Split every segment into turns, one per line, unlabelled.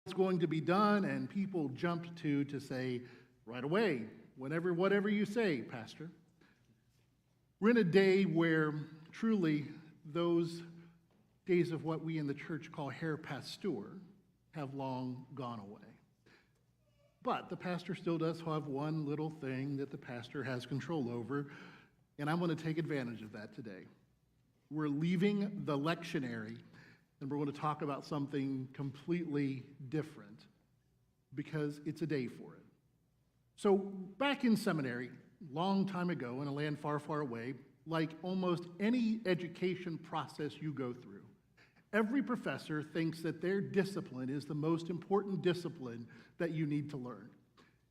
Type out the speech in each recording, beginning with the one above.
it's going to be done, and people jumped to say, right away, whatever you say, Pastor. We're in a day where truly those days of what we in the church call hair pasteur have long gone away. But the pastor still does have one little thing that the pastor has control over, and I'm going to take advantage of that today. We're leaving the lectionary, and we're going to talk about something completely different because it's a day for it. So back in seminary, long time ago in a land far, far away, like almost any education process you go through, every professor thinks that their discipline is the most important discipline that you need to learn.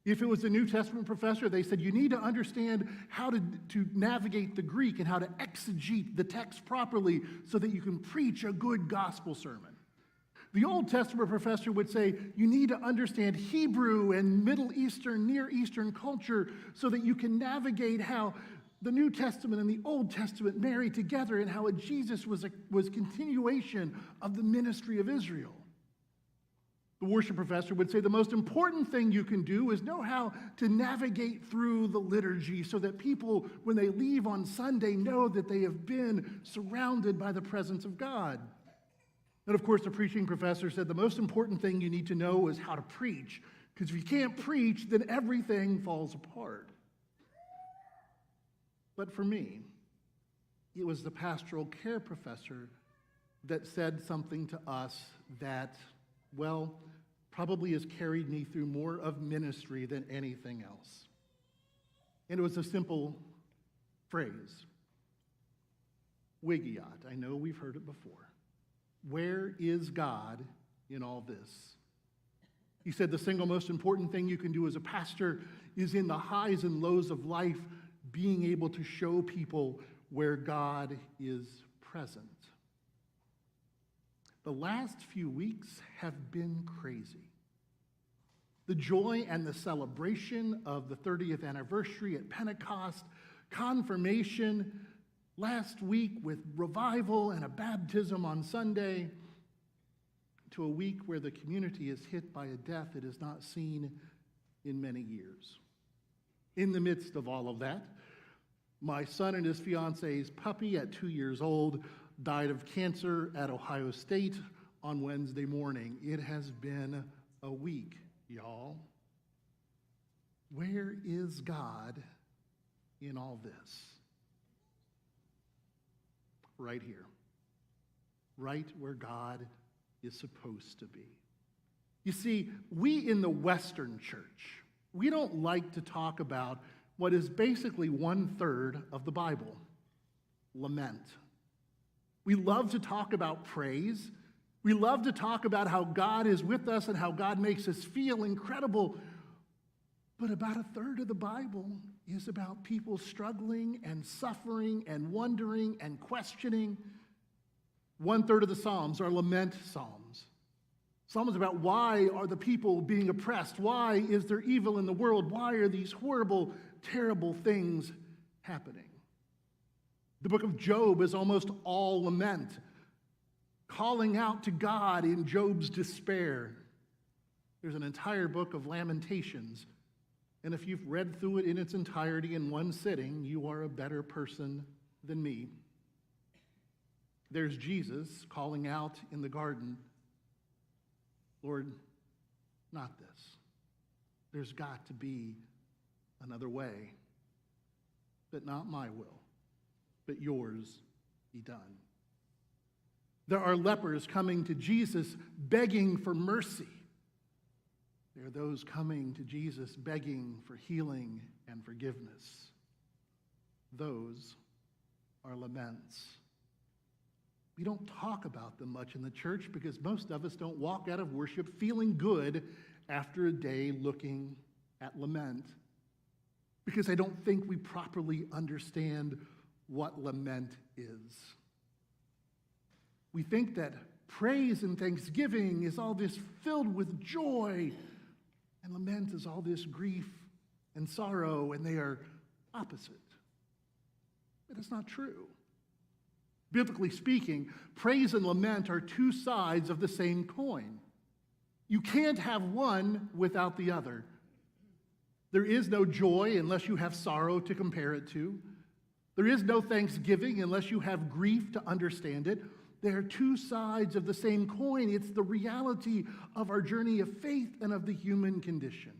If it was a New Testament professor, they said you need to understand how to navigate the Greek and how to exegete the text properly so that you can preach a good gospel sermon. The Old Testament professor would say you need to understand Hebrew and Middle Eastern, Near Eastern culture so that you can navigate how the New Testament and the Old Testament marry together and how Jesus was continuation of the ministry of Israel. The worship professor would say the most important thing you can do is know how to navigate through the liturgy so that people, when they leave on Sunday, know that they have been surrounded by the presence of God. And of course, the preaching professor said the most important thing you need to know is how to preach, because if you can't preach, then everything falls apart. But for me, it was the pastoral care professor that said something to us that, well, probably has carried me through more of ministry than anything else. And it was a simple phrase, Wigiat. I know we've heard it before. Where is God in all this? He said the single most important thing you can do as a pastor is in the highs and lows of life, being able to show people where God is present. The last few weeks have been crazy. The joy and the celebration of the 30th anniversary at Pentecost, confirmation last week with revival and a baptism on Sunday, to a week where the community is hit by a death it has not seen in many years. In the midst of all of that, my son and his fiance's puppy at 2 years old died of cancer at Ohio State on Wednesday morning. It has been a week, y'all. Where is God in all this? Right here. Right where God is supposed to be. You see, we in the Western church, we don't like to talk about what is basically 1/3 of the Bible, lament. We love to talk about praise. We love to talk about how God is with us and how God makes us feel incredible. But about 1/3 of the Bible is about people struggling and suffering and wondering and questioning. 1/3 of the Psalms are lament psalms. Psalms about why are the people being oppressed? Why is there evil in the world? Why are these horrible, terrible things happening? The book of Job is almost all lament, calling out to God in Job's despair. There's an entire book of Lamentations, and if you've read through it in its entirety in one sitting, you are a better person than me. There's Jesus calling out in the garden, Lord, not this. There's got to be another way, but not my will, but yours be done. There are lepers coming to Jesus begging for mercy. There are those coming to Jesus begging for healing and forgiveness. Those are laments. We don't talk about them much in the church because most of us don't walk out of worship feeling good after a day looking at lament, because I don't think we properly understand what lament is. We think that praise and thanksgiving is all this filled with joy, and lament is all this grief and sorrow, and they are opposite. But it's not true. Biblically speaking, praise and lament are two sides of the same coin. You can't have one without the other. There is no joy unless you have sorrow to compare it to. There is no thanksgiving unless you have grief to understand it. They are two sides of the same coin. It's the reality of our journey of faith and of the human condition.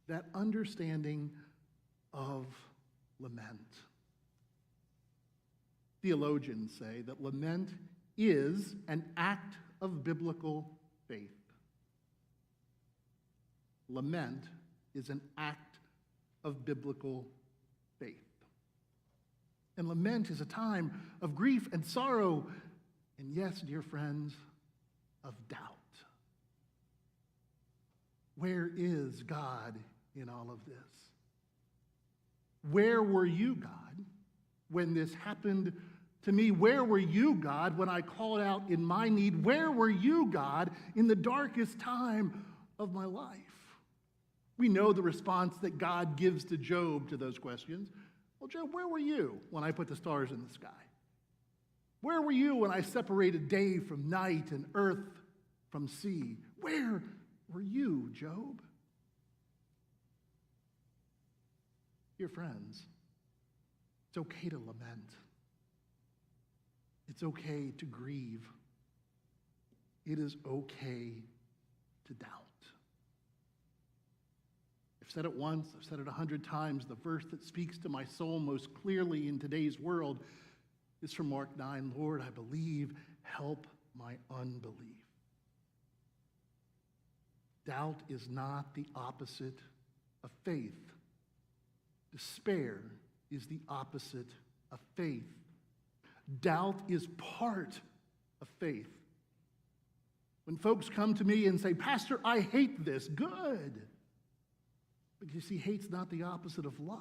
That understanding of lament. Theologians say that lament is an act of biblical faith. Lament is an act of biblical faith. And lament is a time of grief and sorrow, and yes, dear friends, of doubt. Where is God in all of this? Where were you, God, when this happened to me? Where were you, God, when I called out in my need? Where were you, God, in the darkest time of my life? We know the response that God gives to Job to those questions. Well, Job, where were you when I put the stars in the sky? Where were you when I separated day from night and earth from sea? Where were you, Job? Dear friends, it's okay to lament. It's okay to grieve. It is okay to doubt. I've said it once, I've said it 100 times. The verse that speaks to my soul most clearly in today's world is from Mark 9. Lord, I believe, help my unbelief. Doubt is not the opposite of faith. Despair is the opposite of faith. Doubt is part of faith. When folks come to me and say, Pastor, I hate this, good. But you see, hate's not the opposite of love.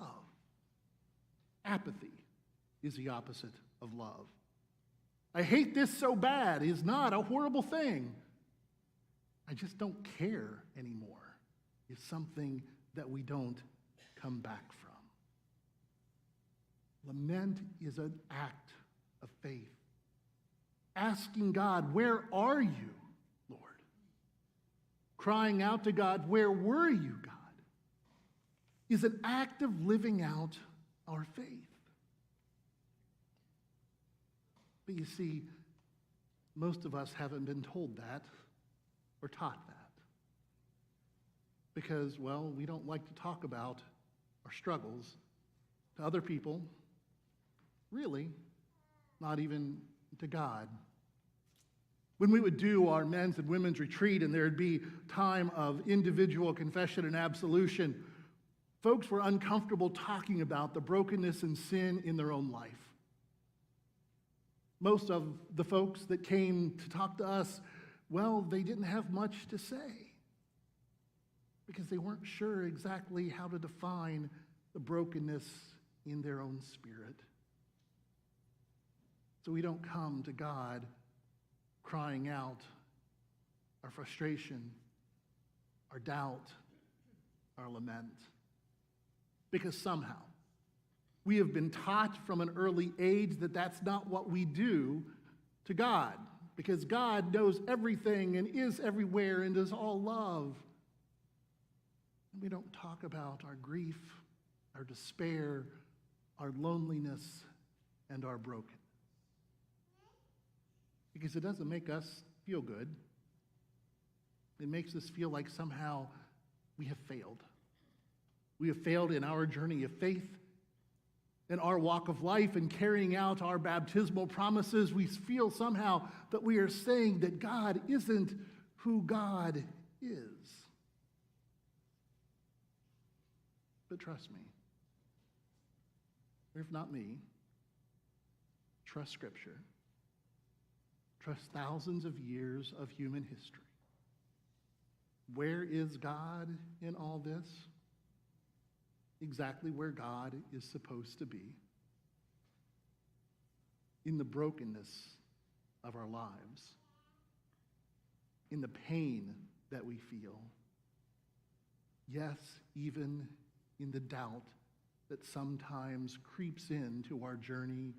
Apathy is the opposite of love. I hate this so bad is not a horrible thing. I just don't care anymore. It's something that we don't come back from. Lament is an act of faith. Asking God, where are you, Lord? Crying out to God, where were you, God? Is an act of living out our faith. But you see, most of us haven't been told that or taught that. Because, well, we don't like to talk about our struggles to other people, really, not even to God. When we would do our men's and women's retreat and there'd be time of individual confession and absolution, folks were uncomfortable talking about the brokenness and sin in their own life. Most of the folks that came to talk to us, well, they didn't have much to say because they weren't sure exactly how to define the brokenness in their own spirit. So we don't come to God crying out our frustration, our doubt, our lament. Because somehow we have been taught from an early age that that's not what we do to God. Because God knows everything and is everywhere and is all love. And we don't talk about our grief, our despair, our loneliness, and our brokenness. Because it doesn't make us feel good. It makes us feel like somehow we have failed. We have failed in our journey of faith, in our walk of life, and carrying out our baptismal promises. We feel somehow that we are saying that God isn't who God is. But trust me, or if not me, trust Scripture. Trust thousands of years of human history. Where is God in all this? Exactly where God is supposed to be. In the brokenness of our lives. In the pain that we feel. Yes, even in the doubt that sometimes creeps into our journey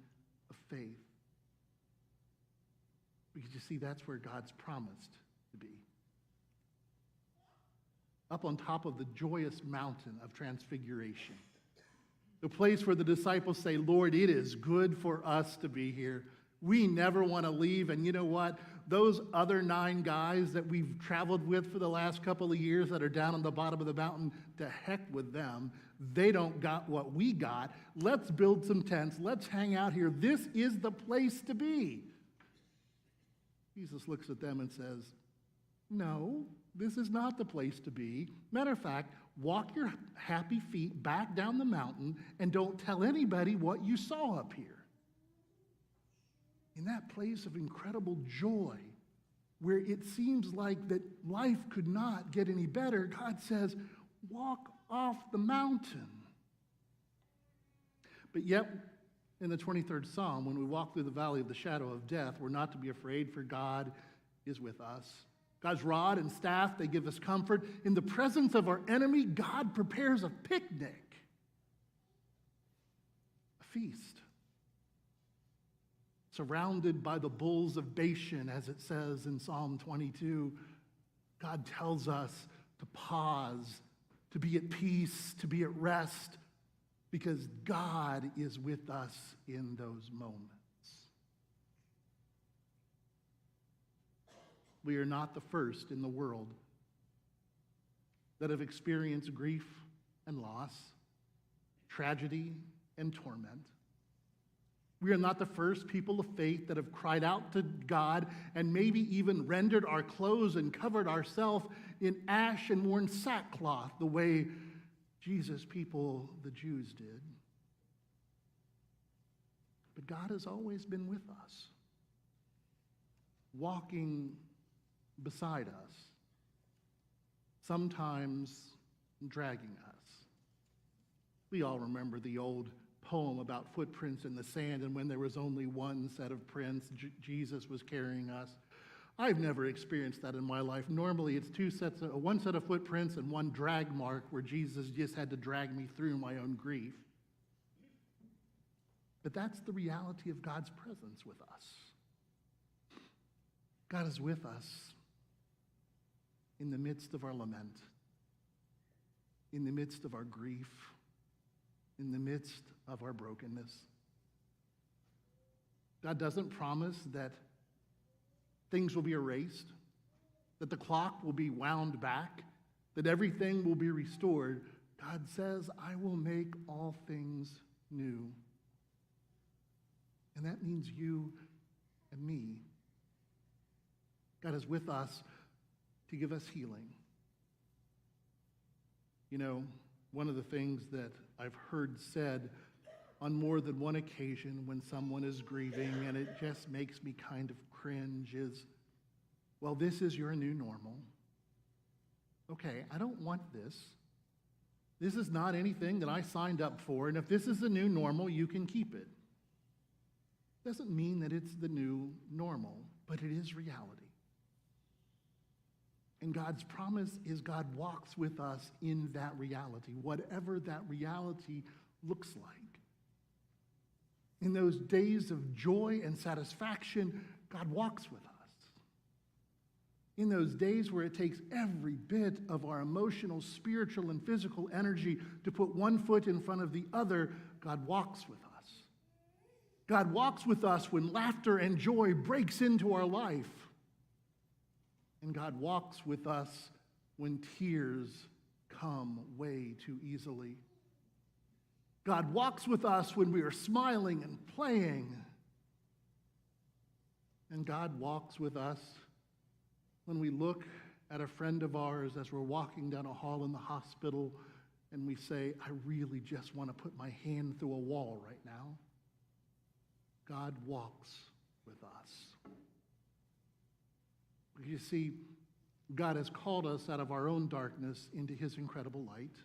of faith. Because you see, that's where God's promised to be. Up on top of the joyous mountain of transfiguration. The place where the disciples say, Lord, it is good for us to be here. We never want to leave. And you know what? Those other 9 guys that we've traveled with for the last couple of years that are down on the bottom of the mountain, to heck with them. They don't got what we got. Let's build some tents. Let's hang out here. This is the place to be. Jesus looks at them and says, no, this is not the place to be. Matter of fact, walk your happy feet back down the mountain and don't tell anybody what you saw up here. In that place of incredible joy, where it seems like that life could not get any better, God says, walk off the mountain. But yet, in the 23rd Psalm, when we walk through the valley of the shadow of death, we're not to be afraid, for God is with us. God's rod and staff, they give us comfort. In the presence of our enemy, God prepares a picnic, a feast. Surrounded by the bulls of Bashan, as it says in Psalm 22, God tells us to pause, to be at peace, to be at rest, because God is with us in those moments. We are not the first in the world that have experienced grief and loss, tragedy and torment. We are not the first people of faith that have cried out to God and maybe even rendered our clothes and covered ourselves in ash and worn sackcloth the way Jesus' people, the Jews, did. But God has always been with us, walking beside us, sometimes dragging us. We all remember the old poem about footprints in the sand, and when there was only one set of prints, Jesus was carrying us. I've never experienced that in my life. Normally, it's one set of footprints and one drag mark where Jesus just had to drag me through my own grief. But that's the reality of God's presence with us. God is with us in the midst of our lament, in the midst of our grief, in the midst of our brokenness. God doesn't promise that things will be erased, that the clock will be wound back, that everything will be restored. God says, I will make all things new. And that means you and me. God is with us to give us healing. You know, one of the things that I've heard said on more than one occasion when someone is grieving, and it just makes me kind of cringe, is, well, this is your new normal. Okay, I don't want this. This is not anything that I signed up for, and if this is the new normal, you can keep it. Doesn't mean that it's the new normal, but it is reality. And God's promise is God walks with us in that reality, whatever that reality looks like. In those days of joy and satisfaction, God walks with us. In those days where it takes every bit of our emotional, spiritual, and physical energy to put one foot in front of the other, God walks with us. God walks with us when laughter and joy breaks into our life. And God walks with us when tears come way too easily. God walks with us when we are smiling and playing. And God walks with us when we look at a friend of ours as we're walking down a hall in the hospital and we say, I really just want to put my hand through a wall right now. God walks with us. You see, God has called us out of our own darkness into his incredible light.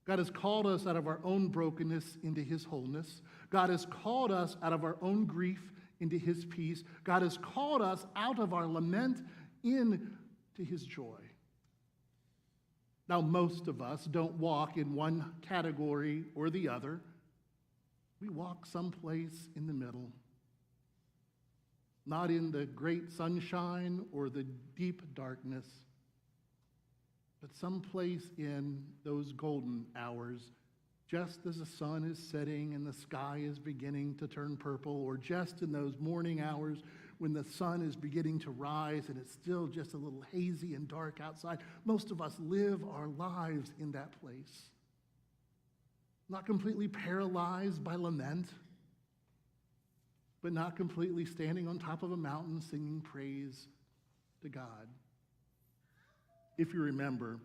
God has called us out of our own brokenness into his wholeness. God has called us out of our own grief into his peace. God has called us out of our lament into his joy. Now, most of us don't walk in one category or the other. We walk someplace in the middle. not in the great sunshine or the deep darkness, but someplace in those golden hours, just as the sun is setting and the sky is beginning to turn purple, or just in those morning hours when the sun is beginning to rise and it's still just a little hazy and dark outside. Most of us live our lives in that place. Not completely paralyzed by lament, but not completely standing on top of a mountain singing praise to God. If you remember,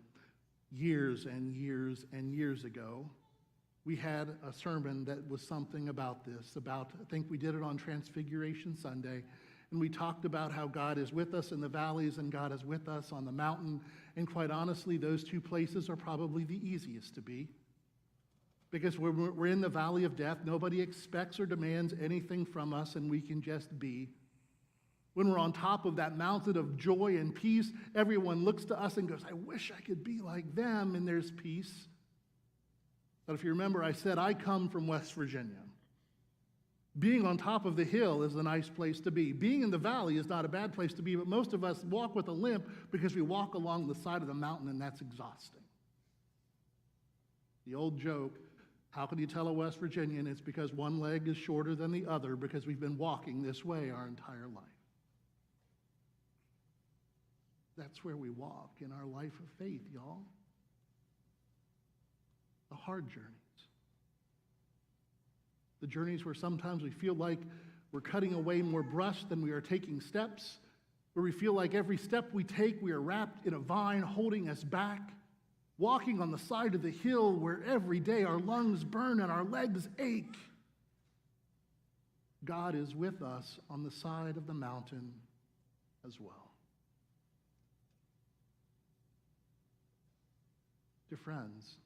years and years and years ago, we had a sermon that was something about this, I think we did it on Transfiguration Sunday, and we talked about how God is with us in the valleys and God is with us on the mountain, and quite honestly, those two places are probably the easiest to be. Because we're in the valley of death, nobody expects or demands anything from us, and we can just be. When we're on top of that mountain of joy and peace, everyone looks to us and goes, I wish I could be like them, and there's peace. But if you remember, I said I come from West Virginia. Being on top of the hill is a nice place to be. Being in the valley is not a bad place to be, but most of us walk with a limp because we walk along the side of the mountain, and that's exhausting. The old joke, how can you tell a West Virginian? It's because one leg is shorter than the other because we've been walking this way our entire life. That's where we walk in our life of faith, y'all. The hard journeys. The journeys where sometimes we feel like we're cutting away more brush than we are taking steps, where we feel like every step we take, we are wrapped in a vine holding us back, walking on the side of the hill where every day our lungs burn and our legs ache. God is with us on the side of the mountain as well. Dear friends,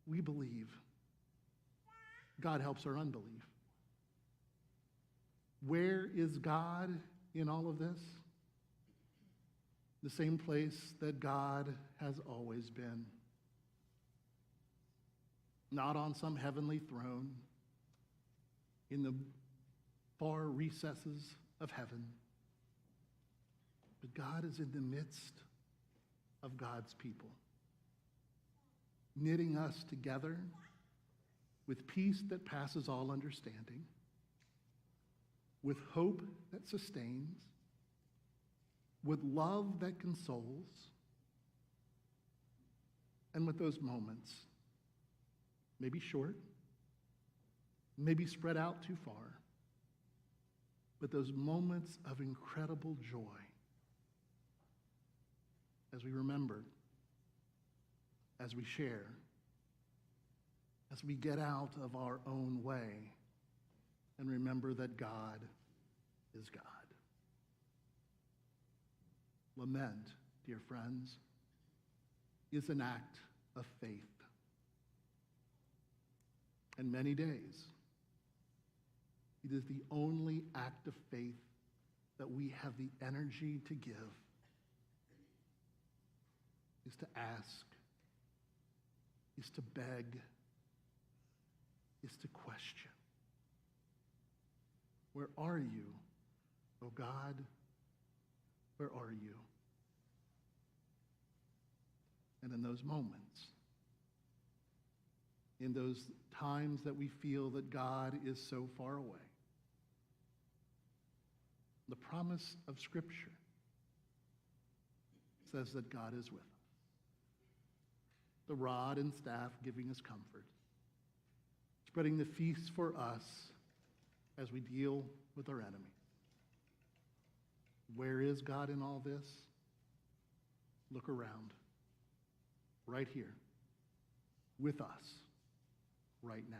we believe. God helps our unbelief. Where is God in all of this? The same place that God has always been. Not on some heavenly throne, in the far recesses of heaven, but God is in the midst of God's people, knitting us together with peace that passes all understanding, with hope that sustains, with love that consoles, and with those moments, maybe short, maybe spread out too far, but those moments of incredible joy as we remember, as we share, as we get out of our own way and remember that God is God. Lament, dear friends, is an act of faith. And many days, it is the only act of faith that we have the energy to give, is to ask, is to beg, is to question. Where are you, oh God? Where are you? And in those moments, in those times that we feel that God is so far away, the promise of Scripture says that God is with us. The rod and staff giving us comfort, spreading the feast for us as we deal with our enemy. Where is God in all this? Look around. Right here. With us. Right now.